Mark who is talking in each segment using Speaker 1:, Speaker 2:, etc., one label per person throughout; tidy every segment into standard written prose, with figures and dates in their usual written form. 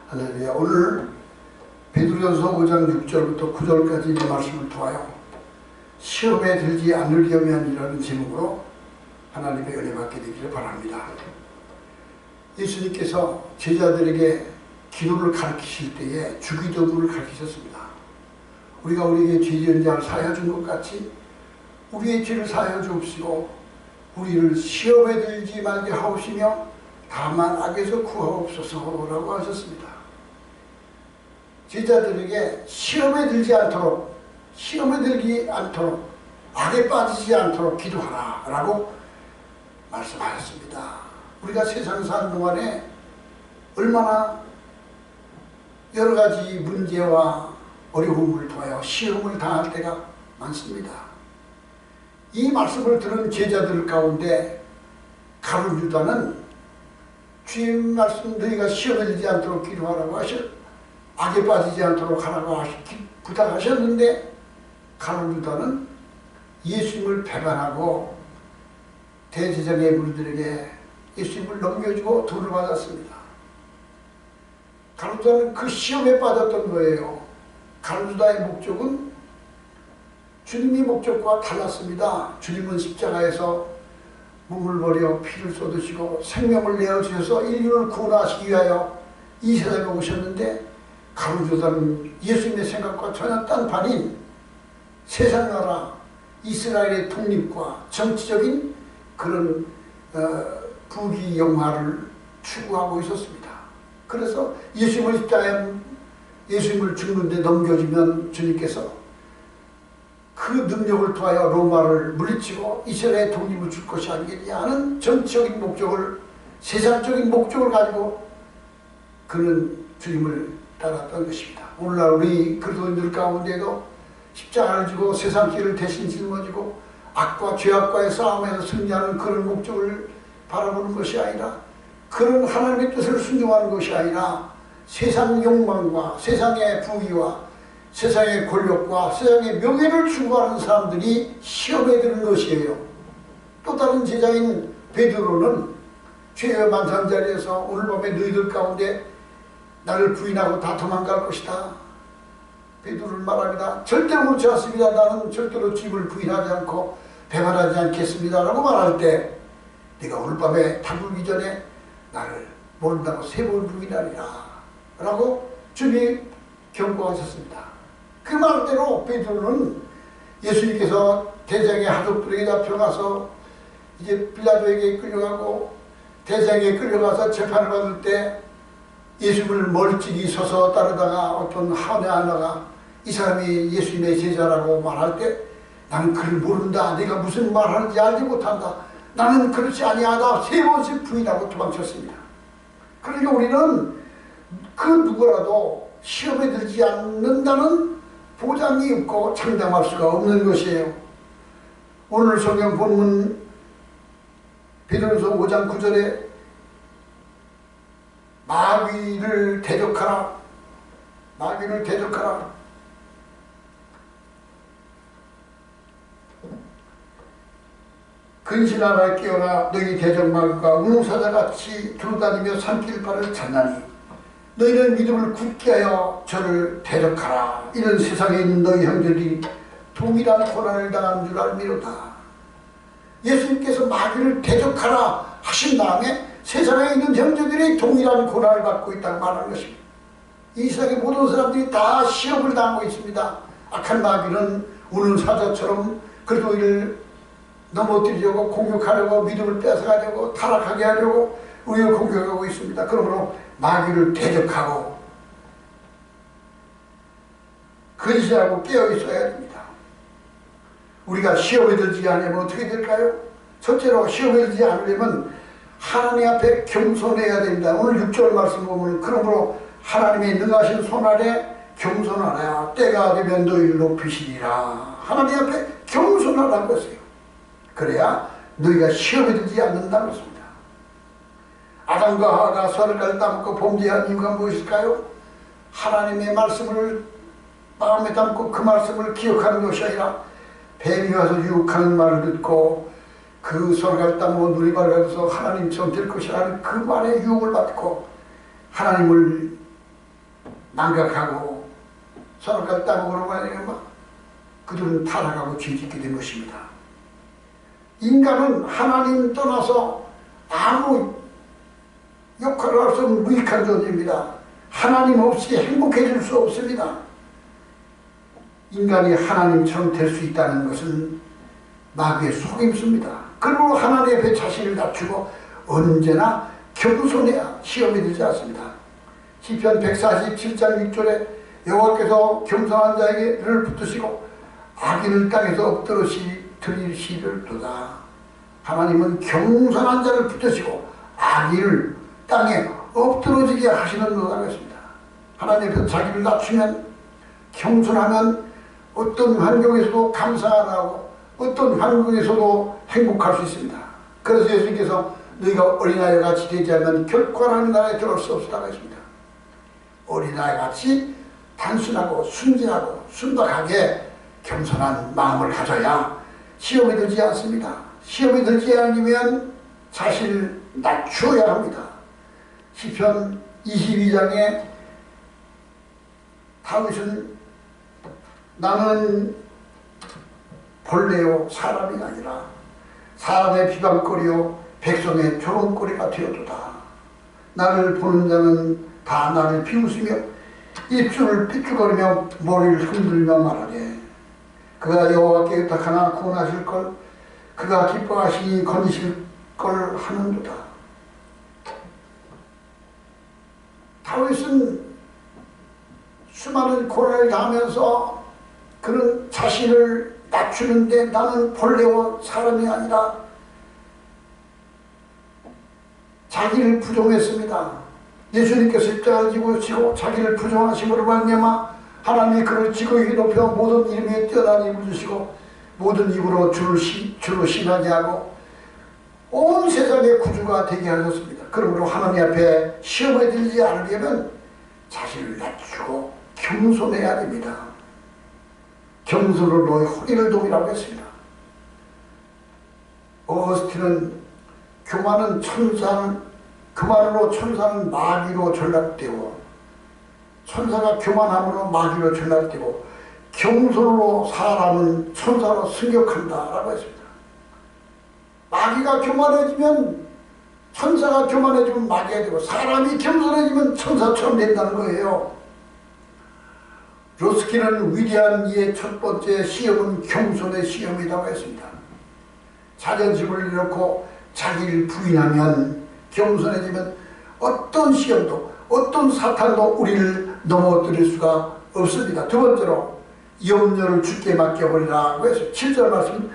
Speaker 1: 할렐루야. 오늘 베드로전서 5장 6절부터 9절까지 말씀을 통하여 시험에 들지 않으려면 함이라는 제목으로 하나님의 은혜 받게 되기를 바랍니다. 예수님께서 제자들에게 기도를 가르치실 때에 주기도문을 가르치셨습니다. 우리가 우리에게 죄 지은 자를 사하여 준 것 같이 우리의 죄를 사하여 주옵시고 우리를 시험에 들지 말게 하옵시며 다만 악에서 구하옵소서라고 하셨습니다. 제자들에게 시험에 들지 않도록, 악에 빠지지 않도록 기도하라 라고 말씀하셨습니다. 우리가 세상 사는 동안에 얼마나 여러가지 문제와 어려움을 통하여 시험을 당할 때가 많습니다. 이 말씀을 들은 제자들 가운데 가룟 유다는 주님 말씀 너희가 시험에 들지 않도록 기도하라고 악에 빠지지 않도록 하라고 부탁하셨는데 가룟 유다는 예수님을 배반하고 대제사장의 분들에게 예수님을 넘겨주고 돈을 받았습니다. 가룟 유다는 그 시험에 빠졌던 거예요. 가룟 유다의 목적은 주님의 목적과 달랐습니다. 주님은 십자가에서 몸을 버려 피를 쏟으시고 생명을 내어주셔서 인류를 구원하시기 위하여 이 세상에 오셨는데 가룟 유다는 예수님의 생각과 전혀 딴판인 세상 나라 이스라엘의 독립과 정치적인 그런 부귀 영화를 추구하고 있었습니다. 그래서 예수님을 십자가에 예수님을 죽는데 넘겨주면 주님께서 그 능력을 통하여 로마를 물리치고 이스라엘의 독립을 줄 것이 아니겠냐 하는 정치적인 목적을, 세상적인 목적을 가지고 그는 주님을 따랐던 것입니다. 오늘날 우리 그리스도인들 가운데도 십자가를 지고 세상 길을 대신 짊어지고 악과 죄악과의 싸움에서 승리하는 그런 목적을 바라보는 것이 아니라, 그런 하나님의 뜻을 순종하는 것이 아니라 세상 욕망과 세상의 부귀와 세상의 권력과 세상의 명예를 추구하는 사람들이 시험에 드는 것이에요. 또 다른 제자인 베드로는 죄의 만찬자리에서 오늘 밤에 너희들 가운데 나를 부인하고 다 도망갈 것이다. 베드로는 말합니다. 절대로 그렇지 않습니다. 나는 절대로 주님을 부인하지 않고 배반하지 않겠습니다 라고 말할 때 네가 오늘 밤에 다불기 전에 나를 모른다고 3번 부인하리라 라고 주님이 경고하셨습니다. 그 말대로 베드로는 예수님께서 대장의 하족들에게 잡혀가서 이제 빌라도에게 끌려가고 대장에 끌려가서 재판을 받을 때 예수님을 멀찍이 서서 따르다가 어떤 하네 하나가 이 사람이 예수님의 제자라고 말할 때 나는 그를 모른다. 네가 무슨 말하는지 알지 못한다. 나는 그렇지 아니하다. 3번씩 부인하고 도망쳤습니다. 그러니까 우리는 그 누구라도 시험에 들지 않는다는 보장이 없고 장담할 수가 없는 것이에요. 오늘 성경 본문 베드로전서 5장 9절에 마귀를 대적하라. 마귀를 대적하라. 근신하라 깨어라. 너희 대적마귀가 우능사자같이 두루다니며 삼킬바를 찾나니 너희는 믿음을 굳게 하여 저를 대적하라. 이런 세상에 있는 너희 형제들이 동일한 고난을 당하는 줄 알미로다. 예수님께서 마귀를 대적하라 하신 다음에 세상에 있는 형제들이 동일한 고난을 받고 있다고 말하는 것입니다. 이 세상의 모든 사람들이 다 시험을 당하고 있습니다. 악한 마귀는 우는 사자처럼 그리스도인을 넘어뜨리려고 공격하려고 믿음을 뺏어가려고 타락하게 하려고 우리를 공격하고 있습니다. 그러므로 마귀를 대적하고 근신하고 깨어있어야 됩니다. 우리가 시험에 들지 않으면 어떻게 될까요? 첫째로 시험에 들지 않으려면 하나님 앞에 겸손해야 됩니다. 오늘 6절 말씀 보면 그러므로 하나님의 능하신 손 아래 겸손하라. 때가 되면 너희를 높이시리라. 하나님 앞에 겸손하라는 것이에요. 그래야 너희가 시험에 들지 않는다는 것입니다. 아담과 하와가 선악과를 따먹고 범죄한 이유가 무엇일까요? 하나님의 말씀을 마음에 담고 그 말씀을 기억하는 것이 아니라 뱀이 와서 유혹하는 말을 듣고 그 선악과를 따먹어 눈이 밝아져서 하나님처럼 될 것이라는 그 말에 유혹을 받고 하나님을 망각하고 선악과를 따먹으러 가니까 그들은 타락하고 죄짓게 된 것입니다. 인간은 하나님 떠나서 아무 역할을 할 수 없는 무익한 존재입니다. 하나님 없이 행복해질 수 없습니다. 인간이 하나님처럼 될 수 있다는 것은 마귀의 속임수입니다. 그러므로 하나님 앞에 자신을 낮추고 언제나 겸손해야 시험이 되지 않습니다. 시편 147장 6절에 여호와께서 겸손한 자에게를 붙드시고 악인을 땅에서 엎드러뜨리시리로다. 하나님은 겸손한 자를 붙드시고 악인을 땅에 엎드러지게 하시는도다 했습니다. 하나님 앞에서 자기를 낮추면, 겸손하면 어떤 환경에서도 감사가 나오고 어떤 환경에서도 행복할 수 있습니다. 그래서 예수님께서 너희가 어린아이같이 되지 않으면 결코 하나님 나라에 들어올 수 없다고 했습니다. 어린아이같이 단순하고 순진하고 순박하게 겸손한 마음을 가져야 시험에 들지 않습니다. 시험에 들지 않으면 자신을 낮추어야 합니다. 시편 22장에 다윗은 나는 벌레요 사람이 아니라 사람의 비방거리요 백성의 조롱거리가 되어도다. 나를 보는 자는 다 나를 비웃으며 입술을 삐죽거리며 머리를 흔들며 말하되 그가 여호와께 의탁하나 구원하실 걸 그가 기뻐하시니 건지실 걸 하는도다. 다윗은 수많은 고난을 당하면서 그는 자신을 낮추는데 나는 벌레와 사람이 아니라 자기를 부정했습니다. 예수님께서 십자가를 지고 자기를 부정하심으로 말미암아 하나님이 그를 지극히 높여 모든 이름에 뛰어난 입을 주시고 모든 입으로 주로 신하게 하고 온 세상의 구주가 되게 하셨습니다. 그러므로 하나님 앞에 시험에 들지 않으려면 자신을 낮추고 겸손해야 됩니다. 겸손으로 너의 허리를 동이라고 했습니다. 어거스틴은 교만으로 천사는 마귀로 전락되고 천사가 교만함으로 마귀로 전락되고 겸손으로 사람은 천사로 승격한다 라고 했습니다. 마귀가 교만해지면 천사가 교만해지면 마귀가 되고 사람이 겸손해지면 천사처럼 된다는 거예요. 로스키는 위대한 이의 첫 번째 시험은 겸손의 시험이라고 했습니다. 자존심을 잃고 자기를 부인하면 겸손해지면 어떤 시험도 어떤 사탄도 우리를 넘어뜨릴 수가 없습니다. 두 번째로 염려를 주께 맡겨버리라고 해서 7절 말씀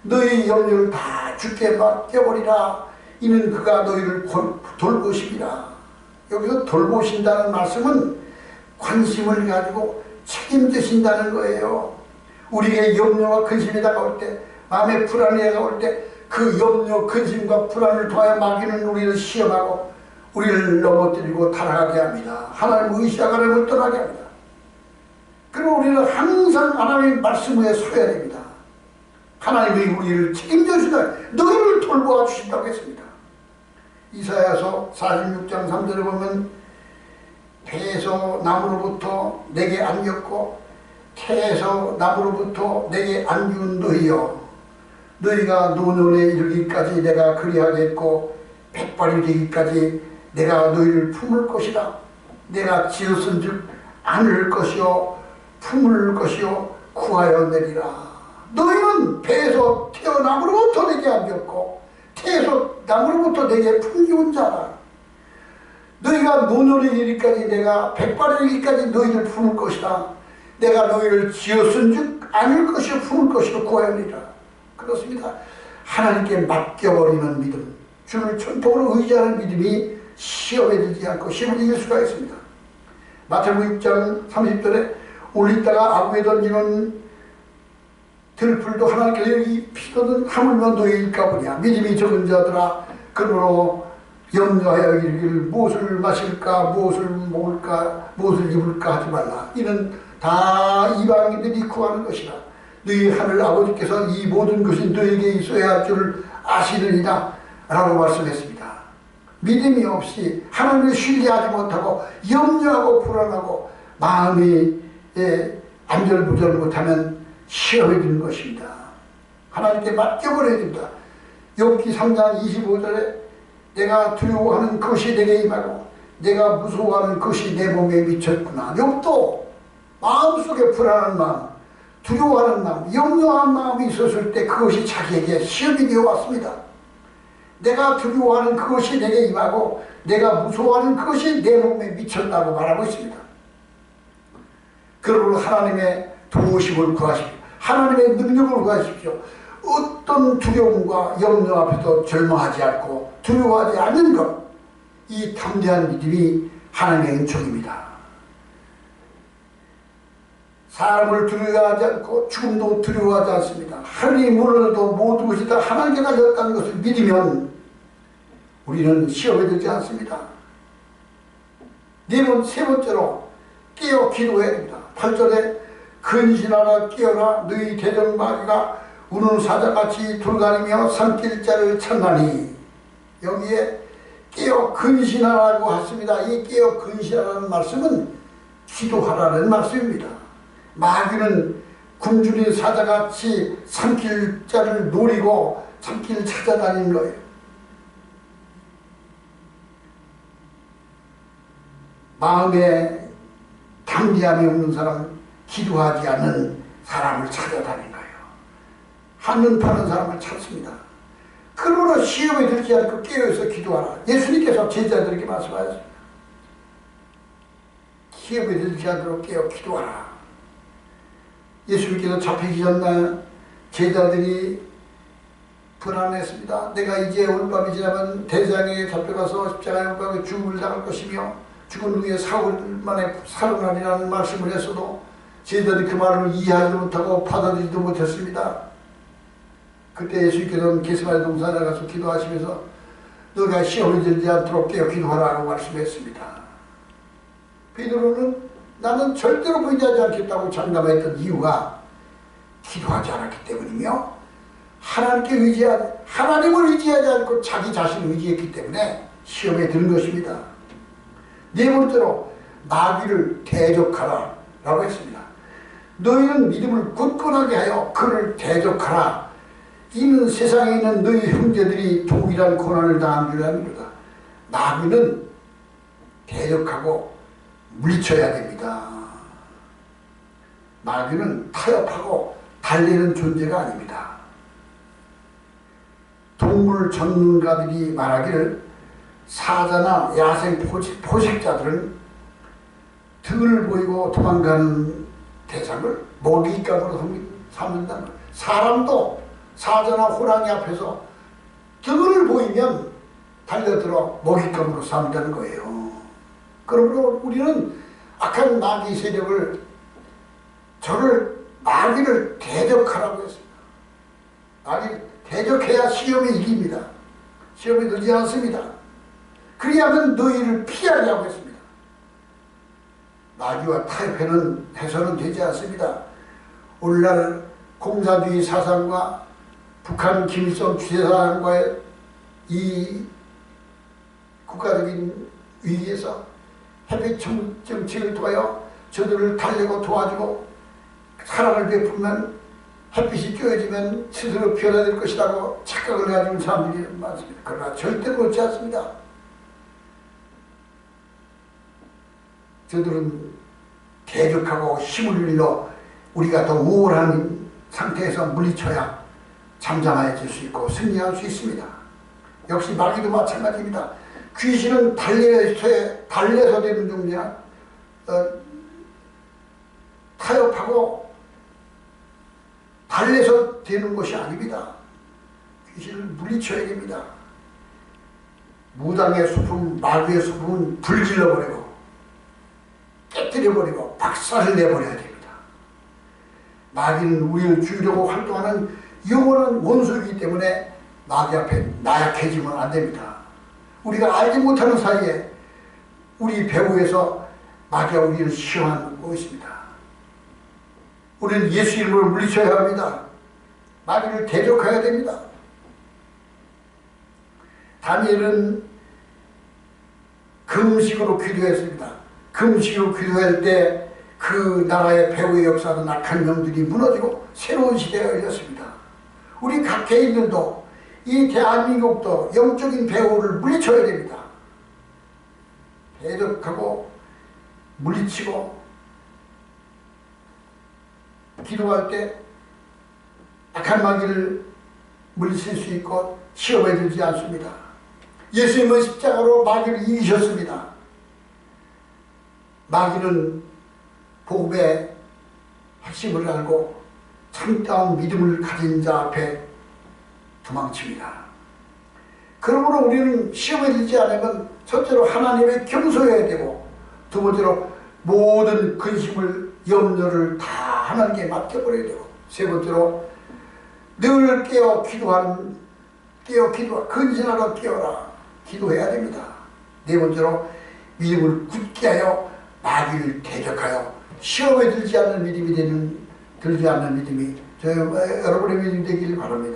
Speaker 1: 너희 염려를 다 주께 맡겨버리라 이는 그가 너희를 돌보시리라. 여기서 돌보신다는 말씀은 관심을 가지고 책임지신다는 거예요. 우리에게 염려와 근심이 다가올 때 마음에 불안이 다가올 때 그 염려, 근심과 불안을 통하여 마귀는 우리를 시험하고 우리를 넘어뜨리고 타락하게 합니다. 하나님을 의시하고 하나님을 떠나게 합니다. 그리고 우리는 항상 하나님의 말씀 위에 서야 됩니다. 하나님이 우리를 책임져 주신다. 너희를 돌보아 주신다고 했습니다. 이사야서 46장 3절에 보면 배에서 나무로부터 내게 안겼고 태에서 나무로부터 내게 안기운 너희여 너희가 노년에 이르기까지 내가 그리하겠고 백발이 되기까지 내가 너희를 품을 것이다. 내가 지었은즉 안을 것이요 품을 것이요 구하여 내리라. 너희는 배에서 태어남으로부터 내게 안겼고 태에서 나무로부터 내게 품기운 자라. 너희가 노년에 이르기까지 내가 백발이 되기까지 너희를 품을 것이다. 내가 너희를 지었은즉 안을 것이요 품을 것이요 구하여 내리라. 그렇습니다. 하나님께 맡겨버리는 믿음, 주를 전통으로 의지하는 믿음이 시험에 들지 않고 시험을 이길 수가 있습니다. 마태복음 6장 30절에 올리다가 아구에 던지는 들풀도 하나님께서 여기 피도는 하물며 너희일까 보냐. 믿음이 적은 자들아 그러므로 염려하여 이르기를 무엇을 마실까 무엇을 먹을까 무엇을 입을까 하지 말라. 이는 다 이방인들이 구하는 것이라. 너희 하늘 아버지께서 이 모든 것이 너에게 있어야 할 줄을 아시느니라 라고 말씀했습니다. 믿음이 없이 하나님을 신뢰하지 못하고 염려하고 불안하고 마음이 안절부절 못하면 시험에 드는 것입니다. 하나님께 맡겨버려야 됩니다. 욥기 3장 25절에 내가 두려워하는 것이 내게 임하고 내가 무서워하는 것이 내 몸에 미쳤구나. 욥도 마음속에 불안한 마음, 두려워하는 마음, 염려한 마음이 있었을 때 그것이 자기에게 시험이 되어 왔습니다. 내가 두려워하는 그것이 내게 임하고 내가 무서워하는 그것이 내 몸에 미쳤다고 말하고 있습니다. 그러므로 하나님의 도우심을 구하십시오. 하나님의 능력을 구하십시오. 어떤 두려움과 염려 앞에도 절망하지 않고 두려워하지 않는 것, 이 담대한 믿음이 하나님의 은총입니다. 사람을 두려워하지 않고 죽음도 두려워하지 않습니다. 하늘이 무너져도 모든 것이 다 하나님께 달렸다는 것을 믿으면 우리는 시험에 들지 않습니다. 세 번째로 깨어 기도해야 됩니다. 8절에 근신하라 깨어라 너희 대적마귀가 우는 사자같이 돌아다니며 산길자를 찾나니, 여기에 깨어 근신하라고 했습니다. 이 깨어 근신하라는 말씀은 기도하라는 말씀입니다. 마귀는 굶주린 사자같이 산길자를 노리고 산길을 찾아다니는 거예요. 마음에 담대함이 없는 사람은 기도하지 않는 사람을 찾아다니는 거예요. 하는 파는 사람을 찾습니다. 그러므로 시험에 들지 않고 깨어서 기도하라. 예수님께서 제자들에게 말씀하셨습니다. 시험에 들지 않도록 깨어 기도하라. 예수님께서 잡히기 전날 제자들이 불안했습니다. 내가 이제 올밤이 지나면 대장에 잡혀가서 십자가에 못 박혀 죽음을 당할 것이며 죽은 후에 사흘 만에 살아나리라는 말씀을 했어도 제자들이 그 말을 이해하지 못하고 받아들이지도 못했습니다. 그때 예수님께서는 게세마네 동산에 가서 기도하시면서 너가 시험에 들지 않도록 깨어 기도하라고 말씀했습니다. 베드로는 나는 절대로 부인하지 않겠다고 장담했던 이유가 기도하지 않았기 때문이며 하나님을 의지하지 않고 자기 자신을 의지했기 때문에 시험에 드는 것입니다. 네 번째로 마귀를 대적하라 라고 했습니다. 너희는 믿음을 굳건하게 하여 그를 대적하라. 이는 세상에 있는 너희 형제들이 동일한 고난을 당한 줄 압니다. 마귀는 대적하고 물리쳐야 됩니다. 마귀는 타협하고 달리는 존재가 아닙니다. 동물 전문가들이 말하기를 사자나 야생 포식자들은 등을 보이고 도망가는 대상을 먹잇감으로 삼는다는 거예요. 사람도 사자나 호랑이 앞에서 등을 보이면 달려들어 먹잇감으로 삼는다는 거예요. 그러므로 우리는 악한 마귀 세력을 마귀를 대적하라고 했습니다. 마귀를 대적해야 시험에 이깁니다. 시험에 들지 않습니다. 그리하면 너희를 피하게 하고 했습니다. 마귀와 타협해서는 되지 않습니다. 오늘날 공산주의 사상과 북한 김일성 주체사상과의 이 국가적인 위기에서 햇빛 정책을 통하여 저들을 달래고 도와주고 사랑을 베풀면 햇빛이 쬐어지면 스스로 변화될 것이라고 착각을 가지고 사람들이 많습니다. 그러나 절대로 그렇지 않습니다. 저들은 대적하고 힘을 일러 우리가 더 우월한 상태에서 물리쳐야 잠잠해질 수 있고 승리할 수 있습니다. 역시 마귀도 마찬가지입니다. 귀신은 달래서 되는 존재야. 타협하고 달래서 되는 것이 아닙니다. 귀신을 물리쳐야 됩니다. 무당의 소품, 마귀의 소품은 불질러버리고 깨뜨려버리고 박살을 내버려야 됩니다. 마귀는 우리를 죽이려고 활동하는 영원한 원수이기 때문에 마귀 앞에 나약해지면 안 됩니다. 우리가 알지 못하는 사이에 우리 배후에서 마귀가 우리를 시험하고 있습니다. 우리는 예수 이름으로 물리쳐야 합니다. 마귀를 대적해야 됩니다. 다니엘은 금식으로 기도했습니다. 금식으로 기도할 때 그 나라의 배후의 역사는 악한 영들이 무너지고 새로운 시대가 열렸습니다. 우리 각 개인들도 이 대한민국도 영적인 배후를 물리쳐야 됩니다. 대적하고 물리치고 기도할 때 악한 마귀를 물리칠 수 있고 시험에 들지 않습니다. 예수님은 십자가로 마귀를 이기셨습니다. 마귀는 복음의 핵심을 알고 참다운 믿음을 가진 자 앞에 도망칩니다. 그러므로 우리는 시험에 들지 않으면 첫째로 하나님의 경소해야 되고, 두 번째로 모든 근심을 염려를 다 하나님께 맡겨버려야 되고, 세 번째로 늘 깨어 근신하러 깨어라 기도해야 됩니다. 네 번째로 믿음을 굳게 하여 마귀를 대적하여 시험에 들지 않는 믿음이 여러분의 믿음이 되길 바랍니다.